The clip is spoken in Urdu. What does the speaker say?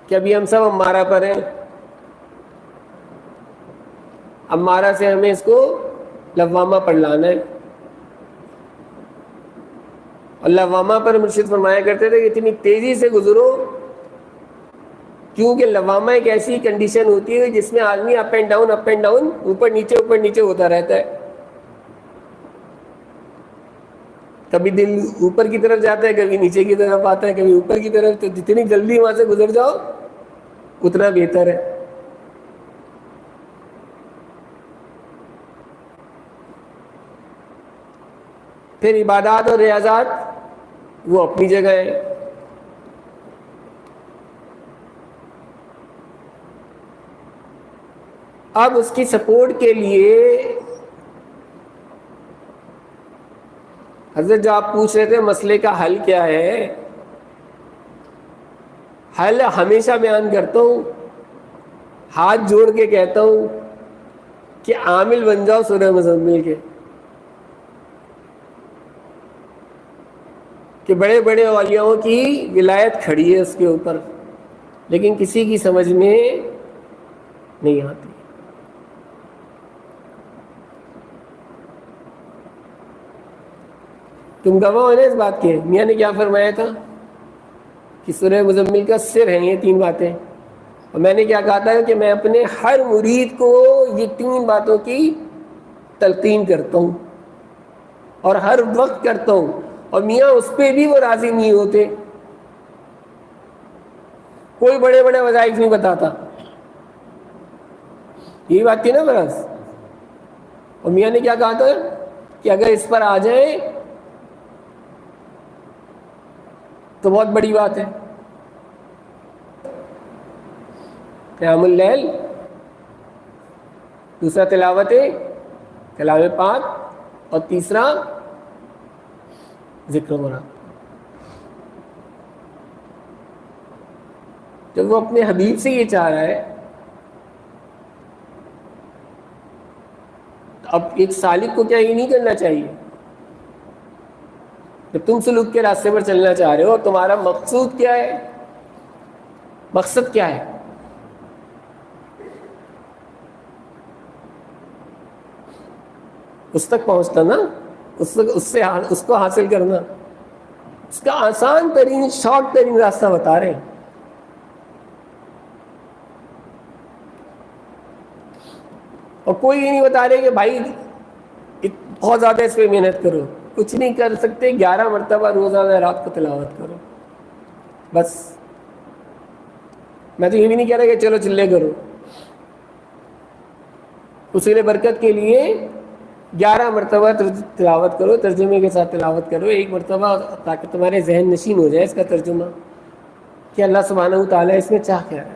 کہ ابھی ہم سب امارہ پر ہیں. امارہ سے ہمیں اس کو لوامہ پر لانا ہے. اور لوامہ پر مرشد فرمایا کرتے تھے کہ اتنی تیزی سے گزرو، کیونکہ لوامہ ایک ایسی کنڈیشن ہوتی ہے جس میں آدمی اپ اینڈ ڈاؤن اوپر نیچے ہوتا رہتا ہے. کبھی دل اوپر کی طرف جاتا ہے، کبھی نیچے کی طرف آتا ہے، کبھی اوپر کی طرف. تو جتنی جلدی وہاں سے گزر جاؤ اتنا بہتر ہے. پھر عبادات اور ریاضات وہ اپنی جگہ ہے. اب اس کی سپورٹ کے لیے حضرت جو آپ پوچھ رہے تھے مسئلے کا حل کیا ہے، حل ہمیشہ بیان کرتا ہوں، ہاتھ جوڑ کے کہتا ہوں کہ عامل بن جاؤ سورہ مزمل کے. کہ بڑے بڑے اولیاءوں کی ولایت کھڑی ہے اس کے اوپر، لیکن کسی کی سمجھ میں نہیں آتی. تم گواہ ہو نا اس بات کے. میاں نے کیا فرمایا تھا کہ سورہ مزمل کا سر ہے یہ 3 باتیں. اور میں نے کیا کہا تھا کہ میں اپنے ہر مرید کو یہ 3 باتوں کی تلقین کرتا ہوں اور ہر وقت کرتا ہوں. اور میاں اس پہ بھی وہ راضی نہیں ہوتے. کوئی بڑے بڑے وظائف نہیں بتاتا. یہی بات تھی نا بس. اور میاں نے کیا کہا تھا کہ اگر اس پر آ جائیں تو بہت بڑی بات ہے. قیام اللیل، دوسرا تلاوت کلام پاک، اور تیسرا ذکر و مراقبہ. جب وہ اپنے حبیب سے یہ چاہ رہا ہے، اب ایک سالک کو کیا یہ نہیں کرنا چاہیے؟ جب تم سلوک کے راستے پر چلنا چاہ رہے ہو، تمہارا مقصود کیا ہے؟ مقصد کیا ہے؟ اس تک پہنچنا نا، اس کو حاصل کرنا. اس کا آسان ترین شارٹ ترین راستہ بتا رہے ہیں. اور کوئی یہ نہیں بتا رہے کہ بھائی بہت زیادہ اس پہ محنت کرو. کچھ نہیں کر سکتے، 11 مرتبہ روزانہ رات کو تلاوت کرو بس. میں تو یہ بھی نہیں کہہ رہا کہ چلو چلے کرو. اصول برکت کے لیے 11 مرتبہ تلاوت کرو، ترجمے کے ساتھ تلاوت کرو 1 مرتبہ، تاکہ تمہارے ذہن نشین ہو جائے اس کا ترجمہ کہ اللہ سبحانہ و تعالیٰ اس میں چاہ کیا ہے.